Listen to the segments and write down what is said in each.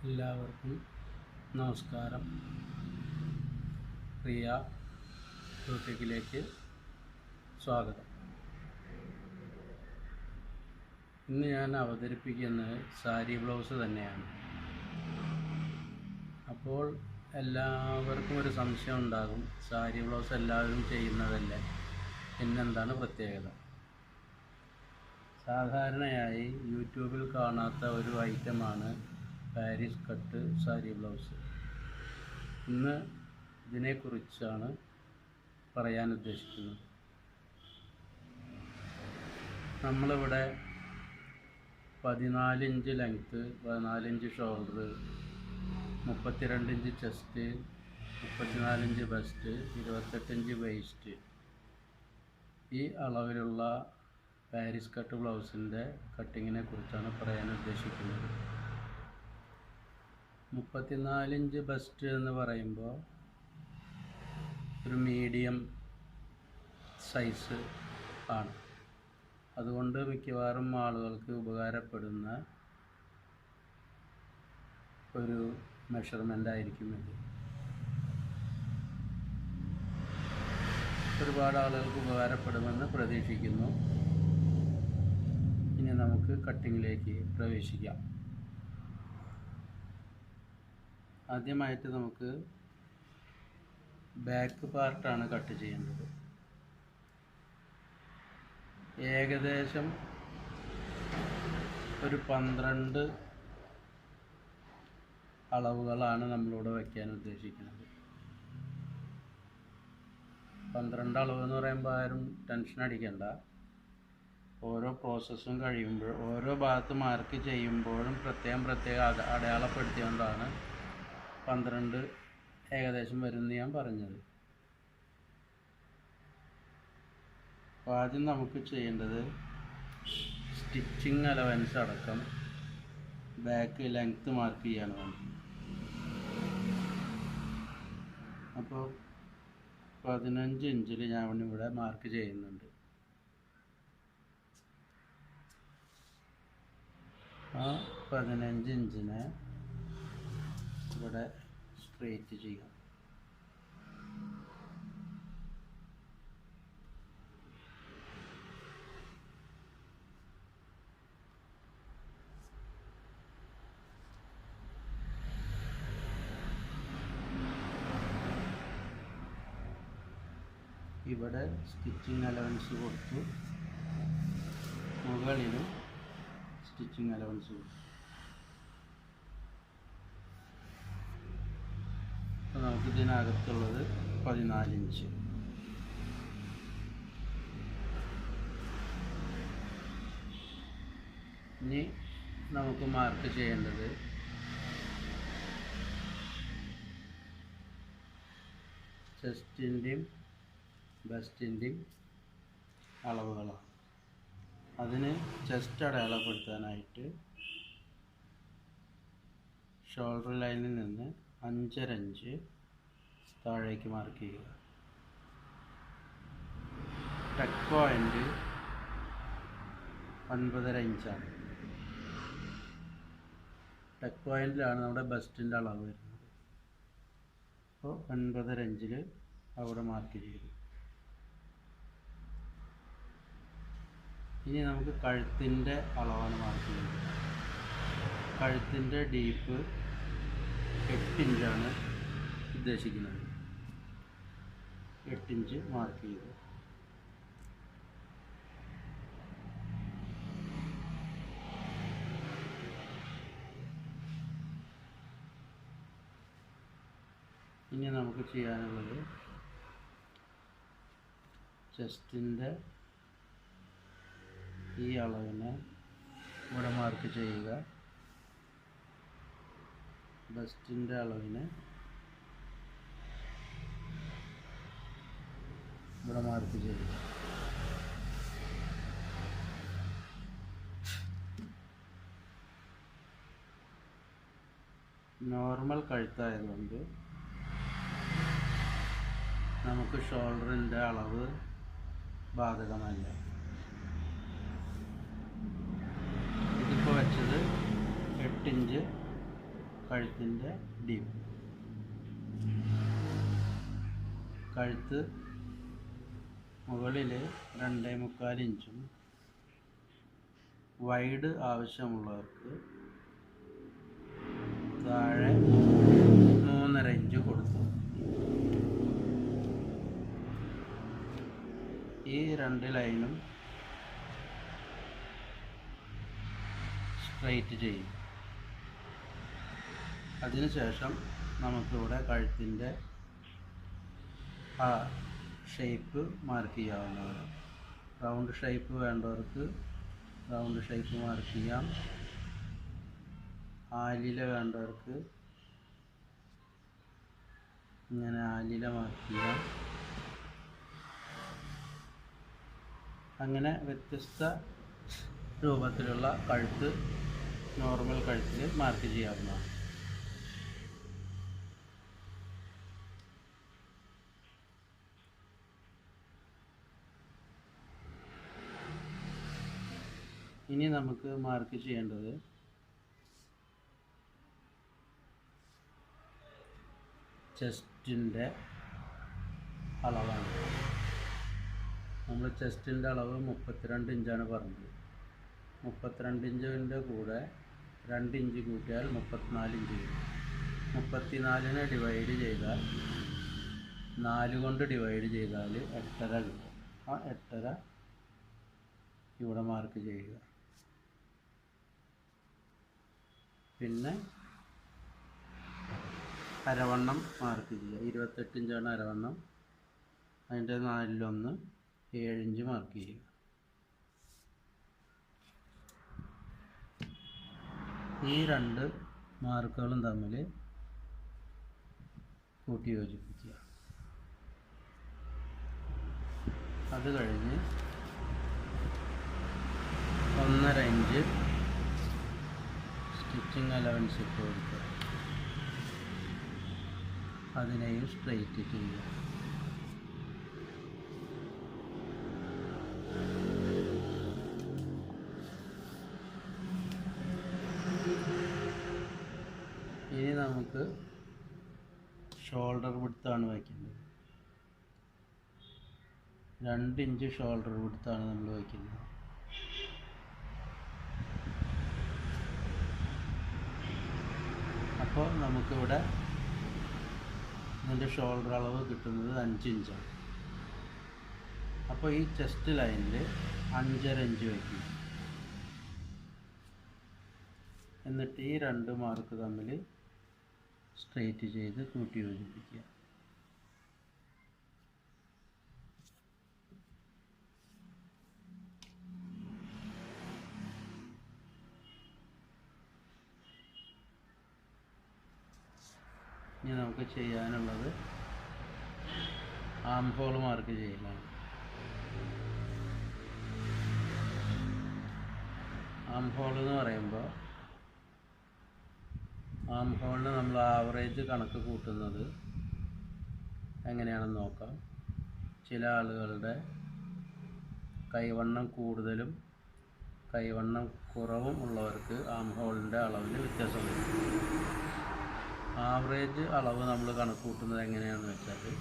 എല്ലാവർക്കും നമസ്കാരം. റിയ ബ്യൂട്ടിക്കിലേക്ക് സ്വാഗതം. ഇന്ന് ഞാൻ അവതരിപ്പിക്കുന്നത് സാരി ബ്ലൗസ് തന്നെയാണ്. അപ്പോൾ എല്ലാവർക്കും ഒരു സംശയം ഉണ്ടാകും, സാരി ബ്ലൗസ് എല്ലാവരും ചെയ്യുന്നതല്ലേ, പിന്നെന്താണ് പ്രത്യേകത? സാധാരണയായി യൂട്യൂബിൽ കാണാത്ത ഒരു ഐറ്റമാണ് പാരിസ്കട്ട് സാരി ബ്ലൗസ്. ഇന്ന് ഇതിനെക്കുറിച്ചാണ് പറയാൻ ഉദ്ദേശിക്കുന്നത്. നമ്മളിവിടെ 14 inch length, 14 inch shoulder, 32 inch chest, 34 inch bust, 28 inch waist, ഈ അളവിലുള്ള പാരിസ്കട്ട് ബ്ലൗസിൻ്റെ കട്ടിങ്ങിനെ കുറിച്ചാണ് പറയാൻ ഉദ്ദേശിക്കുന്നത്. 34 ഇഞ്ച് ബസ്റ്റ് എന്ന് പറയുമ്പോൾ ഒരു മീഡിയം സൈസ് ആണ്. അതുകൊണ്ട് മിക്കവാറും ആളുകൾക്ക് ഉപകാരപ്പെടുന്ന ഒരു മെഷർമെൻ്റ് ആയിരിക്കും ഇത്. ഒരുപാട് ആളുകൾക്ക് ഉപകാരപ്പെടുമെന്ന് പ്രതീക്ഷിക്കുന്നു. ഇനി നമുക്ക് കട്ടിങ്ങിലേക്ക് പ്രവേശിക്കാം. ആദ്യമായിട്ട് നമുക്ക് ബാക്ക് പാർട്ടാണ് കട്ട് ചെയ്യേണ്ടത്. ഏകദേശം ഒരു 12 അളവുകളാണ് നമ്മളിവിടെ വയ്ക്കാൻ ഉദ്ദേശിക്കുന്നത്. 12 അളവ് എന്ന് പറയുമ്പോൾ ആരും ടെൻഷൻ അടിക്കണ്ട. ഓരോ പ്രോസസ്സും കഴിയുമ്പോൾ, ഓരോ ഭാഗത്ത് മാർക്ക് ചെയ്യുമ്പോഴും പ്രത്യേകം അടയാളപ്പെടുത്തിക്കൊണ്ടാണ് 12 ഏകദേശം വരുമെന്ന് ഞാൻ പറഞ്ഞത്. അപ്പോൾ ആദ്യം നമുക്ക് ചെയ്യേണ്ടത് സ്റ്റിച്ചിങ് അലവൻസ് അടക്കം ബാക്ക് ലെങ്ത്ത് മാർക്ക് ചെയ്യാണ് വേണ്ടത്. അപ്പോൾ 15 ഇഞ്ചിൽ ഞാൻ ഇവിടെ മാർക്ക് ചെയ്യുന്നുണ്ട്. ആ 15 ഇഞ്ചിനെ ഇവിടെ സ്ട്രെയിറ്റ് ചെയ്യാം. ഇവിടെ സ്റ്റിച്ചിങ് അലവൻസ് കൊടുത്തു, മുകളിലും സ്റ്റിച്ചിങ് അലവൻസ് കൊടുത്തു. അപ്പോൾ നമുക്ക് ഇതിനകത്തുള്ളത് 14 ഇഞ്ച്. ഇനി നമുക്ക് മാർക്ക് ചെയ്യേണ്ടത് ചെസ്റ്റിൻ്റെയും ബസ്റ്റിൻ്റെയും അളവുകളാണ്. അതിന് ചെസ്റ്റ് അടയാളപ്പെടുത്താനായിട്ട് ഷോൾഡർ ലൈനിൽ നിന്ന് 5.5 ഇഞ്ച് താഴേക്ക് മാർക്ക് ചെയ്യുക. ടെക്ക് പോയിൻ്റ് 9.5 ഇഞ്ചാണ്. ടെക്ക് പോയിൻ്റിലാണ് നമ്മുടെ ബസ്റ്റിൻ്റെ അളവ് വരുന്നത്. അപ്പോൾ 9.5 ഇഞ്ചിൽ അവിടെ മാർക്ക് ചെയ്തു. ഇനി നമുക്ക് കഴുത്തിൻ്റെ അളവാണ് മാർക്ക് ചെയ്യുന്നത്. കഴുത്തിൻ്റെ ഡീപ്പ് 8 ഇഞ്ചാണ് ഉദ്ദേശിക്കുന്നത്. 8 ഇഞ്ച് മാർക്ക് ചെയ്തു. ഇനി നമുക്ക് ചെയ്യാനുള്ളത് ചെസ്റ്റിൻ്റെ ഈ അളവിനെ ഇവിടെ മാർക്ക് ചെയ്യുക. ബസ്റ്റിൻ്റെ അളവിനെ ഇവിടെ മാർക്ക് ചെയ്യുക. നോർമൽ കഴുത്തായതുകൊണ്ട് നമുക്ക് ഷോൾഡറിൻ്റെ അളവ് ബാധകമല്ല. ഇതിപ്പോൾ വെച്ചത് 8 ഇഞ്ച് കഴുത്തിൻ്റെ ഡീപ്പ്. കഴുത്ത് മുകളിൽ 2.25 ഇഞ്ചും വൈഡ് ആവശ്യമുള്ളവർക്ക് താഴെ 3.5 ഇഞ്ച് കൊടുത്തു. ഈ 2 ലൈനും സ്ട്രൈറ്റ് ചെയ്യും. അതിനുശേഷം നമുക്കിവിടെ കഴുത്തിൻ്റെ ആ ഷേപ്പ് മാർക്ക് ചെയ്യാവുന്നതാണ്. റൗണ്ട് ഷേപ്പ് വേണ്ടവർക്ക് റൗണ്ട് ഷേപ്പ് മാർക്ക് ചെയ്യാം. ആലില വേണ്ടവർക്ക് ഇങ്ങനെ ആലില മാർക്ക് ചെയ്യാം. അങ്ങനെ വ്യത്യസ്ത രൂപത്തിലുള്ള കഴുത്ത് നോർമൽ കഴുത്തിൽ മാർക്ക് ചെയ്യാവുന്നതാണ്. ഇനി നമുക്ക് മാർക്ക് ചെയ്യേണ്ടത് ചെസ്റ്റിൻ്റെ അളവാണ്. നമ്മൾ ചെസ്റ്റിൻ്റെ അളവ് 32 ഇഞ്ചാണ് പറഞ്ഞത്. 32 ഇഞ്ചിൻ്റെ കൂടെ 2 ഇഞ്ച് കൂട്ടിയാൽ 34 ഇഞ്ച് വരും. 34നെ ഡിവൈഡ് ചെയ്താൽ 4 കൊണ്ട് ഡിവൈഡ് ചെയ്താൽ 8.5 കിട്ടും. ആ 8.5 ഇവിടെ മാർക്ക് ചെയ്യുക. പിന്നെ അരവണ്ണം മാർക്ക് ചെയ്യുക. 28 ഇഞ്ചാണ് അരവണ്ണം. അതിൻ്റെ 4/1 7 ഇഞ്ച് മാർക്ക് ചെയ്യുക. ഈ 2 മാർക്കുകളും തമ്മിൽ കൂട്ടി യോജിപ്പിക്കുക. അത് കഴിഞ്ഞ് 1.5 ഇഞ്ച് സ്റ്റിച്ചിങ് അലവൻസ് ഇട്ട് കൊടുക്കുക. അതിനെയും സ്ട്രെയിറ്റ് ചെയ്യുക. ഇനി നമുക്ക് ഷോൾഡർ വിഡ്ത്താണ് വയ്ക്കുന്നത്. 2 ഇഞ്ച് ഷോൾഡർ വിഡ്ത്താണ് നമ്മൾ വയ്ക്കുന്നത്. അപ്പോൾ നമുക്കിവിടെ ഇതിൻ്റെ ഷോൾഡർ അളവ് കിട്ടുന്നത് 5 ഇഞ്ചാണ്. അപ്പോൾ ഈ ചെസ്റ്റ് ലൈനിൽ 5.5 ഇഞ്ച് വയ്ക്കും. എന്നിട്ട് ഈ 2 മാർക്ക് തമ്മിൽ സ്ട്രെയിറ്റ് ചെയ്ത് കൂട്ടി യോജിപ്പിക്കുക. ഇനി നമുക്ക് ചെയ്യാനുള്ളത് ആം ഹോൾ മാർക്ക് ചെയ്യലാണ്. ആം ഹോൾ എന്ന് പറയുമ്പോൾ ആം ഹോളിന് നമ്മൾ ആവറേജ് കണക്ക് കൂട്ടുന്നത് എങ്ങനെയാണെന്ന് നോക്കാം. ചില ആളുകളുടെ കൈവണ്ണം കൂടുതലും കൈവണ്ണം കുറവും ഉള്ളവർക്ക് ആം ഹോളിൻ്റെ അളവിൽ വ്യത്യാസം വരും. ആവറേജ് അളവ് നമ്മൾ കണക്ക് കൂട്ടുന്നത് എങ്ങനെയാണെന്ന് വെച്ചാൽ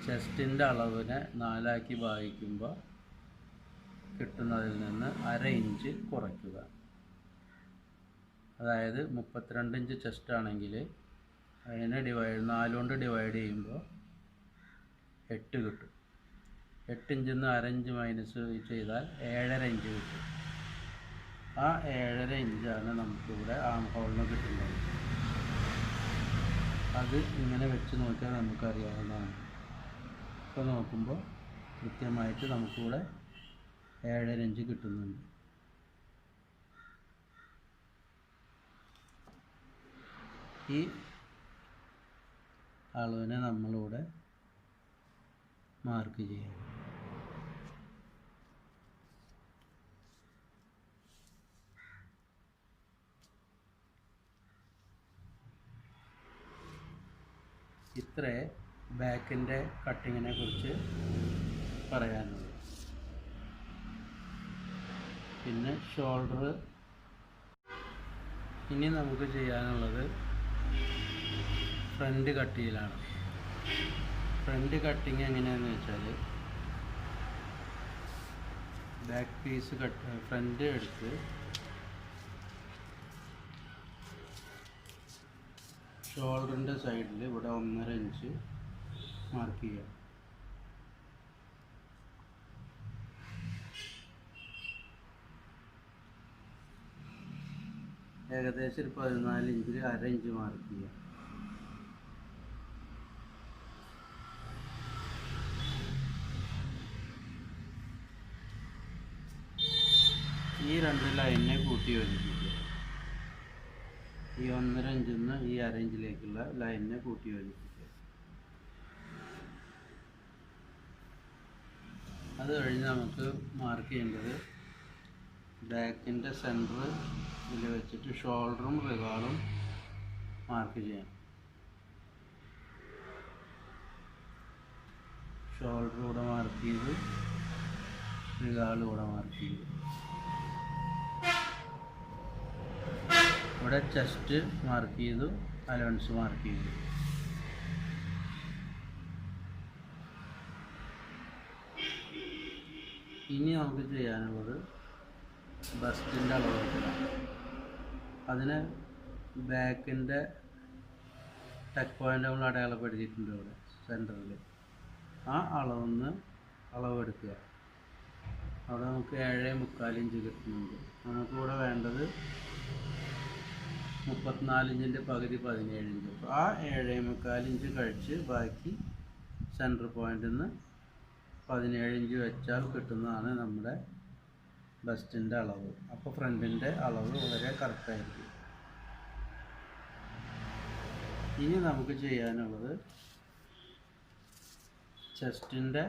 ചെസ്റ്റിൻ്റെ അളവിനെ 4 ആക്കി ഭാഗിക്കുമ്പോൾ കിട്ടുന്നതിൽ നിന്ന് 1/2 ഇഞ്ച് കുറയ്ക്കുക. അതായത് 32 ഇഞ്ച് ചെസ്റ്റ് ആണെങ്കിൽ അതിനെ 4 കൊണ്ട് ഡിവൈഡ് ചെയ്യുമ്പോൾ 8 കിട്ടും. 8 ഇഞ്ചിൽ നിന്ന് 1/2 ഇഞ്ച് മൈനസ് ചെയ്താൽ 7.5 ഇഞ്ച് കിട്ടും. ആ 7.5 ഇഞ്ചാണ് നമുക്കിവിടെ ആം ഹോളിന് കിട്ടുന്നത്. അത് ഇങ്ങനെ വെച്ച് നോക്കിയാൽ നമുക്കറിയാവുന്നതാണ്. ഇപ്പോൾ നോക്കുമ്പോൾ കൃത്യമായിട്ട് നമുക്കിവിടെ 7.5 ഇഞ്ച് കിട്ടുന്നുണ്ട്. ഈ അളവിനെ നമ്മളിവിടെ മാർക്ക് ചെയ്യാം. ഇത്രേ ബാക്കിൻ്റെ കട്ടിങ്ങിനെ കുറിച്ച് പറയാനുള്ളത്. പിന്നെ ഷോൾഡർ ഇനി നമുക്ക് ചെയ്യാനുള്ളത് ഫ്രണ്ട് കട്ടിങ്ങിലാണ്. ഫ്രണ്ട് കട്ടിങ് എങ്ങനെയാണെന്ന് വെച്ചാൽ, ബാക്ക് പീസ് ഫ്രണ്ട് എടുത്ത് ഷോൾഡറിൻ്റെ സൈഡിൽ ഇവിടെ 1.5 ഇഞ്ച് മാർക്ക് ചെയ്യുക. ഏകദേശം ഒരു 14 ഇഞ്ചിൽ 1/2 ഇഞ്ച് മാർക്ക് ചെയ്യുക. ഈ 2 ലൈനിനെ കൂട്ടി യോജിപ്പിക്കുക. ഈ 1.5 ഇഞ്ചിൽ നിന്ന് ഈ 1/2 ഇഞ്ചിലേക്കുള്ള ലൈനിനെ കൂട്ടി യോജിപ്പിക്കുക. അത് കഴിഞ്ഞ് നമുക്ക് മാർക്ക് ചെയ്യേണ്ടത് ബാക്കിൻ്റെ സെൻറ്റർ ഇതിൽ വെച്ചിട്ട് ഷോൾഡറും റിഗാളും മാർക്ക് ചെയ്യാം. ഷോൾഡർ കൂടെ മാർക്ക് ചെയ്ത് റിഗാൾ കൂടെ മാർക്ക് ചെയ്തു. ഇവിടെ ചെസ്റ്റ് മാർക്ക് ചെയ്തു, അലവൻസ് മാർക്ക് ചെയ്തു. ഇനി നമുക്ക് ചെയ്യാനുള്ളത് ബസ്റ്റിൻ്റെ അളവ്. അതിന് ബാക്കിൻ്റെ ടെക്ക് പോയിൻ്റ് നമ്മൾ അടയാളപ്പെടുത്തിയിട്ടുണ്ട് ഇവിടെ സെൻറ്ററിൽ. ആ അളവെടുക്കുക. അവിടെ നമുക്ക് 7.25 ഇഞ്ച് കിട്ടുന്നുണ്ട്. നമുക്കിവിടെ വേണ്ടത് 34 ഇഞ്ചിൻ്റെ പകുതി 17 ഇഞ്ച്. അപ്പോൾ ആ 7.25 ഇഞ്ച് കഴിച്ച് ബാക്കി സെൻറ്റർ പോയിൻ്റിൽ നിന്ന് 17 ഇഞ്ച് വെച്ചാൽ കിട്ടുന്നതാണ് നമ്മുടെ ബസ്റ്റിൻ്റെ അളവ്. അപ്പോൾ ഫ്രണ്ടിൻ്റെ അളവ് വളരെ കറക്റ്റായിരിക്കും. ഇനി നമുക്ക് ചെയ്യാനുള്ളത് ചെസ്റ്റിൻ്റെ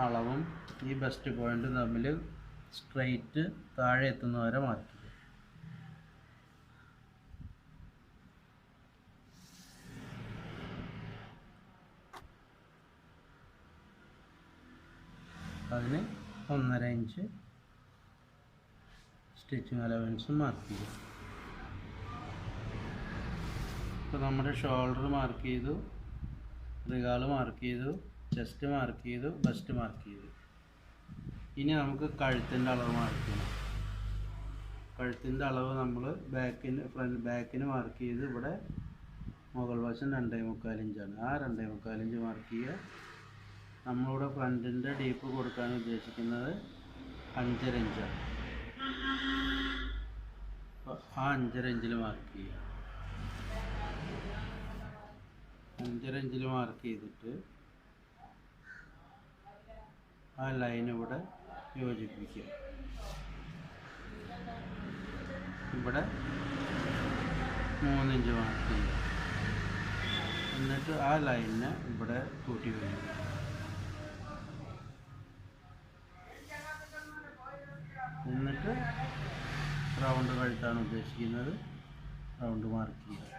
അളവും ഈ ബസ്റ്റ് പോയിൻറ്റും തമ്മിൽ സ്ട്രെയിറ്റ് താഴെ എത്തുന്നവരെ മാറ്റി. അതിന് 1.5 ഇഞ്ച് സ്റ്റിച്ചിങ് അലവൻസും മാർക്ക് ചെയ്തു. ഇപ്പോൾ നമ്മുടെ ഷോൾഡർ മാർക്ക് ചെയ്തു, റിഗാൾ മാർക്ക് ചെയ്തു, ചെസ്റ്റ് മാർക്ക് ചെയ്തു, ബസ്റ്റ് മാർക്ക് ചെയ്തു. ഇനി നമുക്ക് കഴുത്തിൻ്റെ അളവ് മാർക്ക് ചെയ്യണം. കഴുത്തിൻ്റെ അളവ് നമ്മൾ ബാക്കിന് മാർക്ക് ചെയ്ത് ഇവിടെ മുകൾ വശം 2.25 ഇഞ്ചാണ്. ആ 2.25 ഇഞ്ച് മാർക്ക് ചെയ്യുക. നമ്മളിവിടെ ഫ്രണ്ടിൻ്റെ ഡീപ്പ് കൊടുക്കാൻ ഉദ്ദേശിക്കുന്നത് 5.5 ഇഞ്ചാണ്. അപ്പോൾ ആ 5.5 ഇഞ്ചിൽ മാർക്ക് ചെയ്യുക. 5.5 ഇഞ്ചിൽ മാർക്ക് ചെയ്തിട്ട് ആ ലൈൻ ഇവിടെ യോജിപ്പിക്കുക. ഇവിടെ 3 ഇഞ്ച് മാർക്ക് ചെയ്യുക. എന്നിട്ട് ആ ലൈനിനെ ഇവിടെ കൂട്ടി വയ്ക്കുക. എന്നിട്ട് റൗണ്ട് കഴുത്താണ് ഉദ്ദേശിക്കുന്നത്. റൗണ്ട് മാർക്ക് ചെയ്യുക.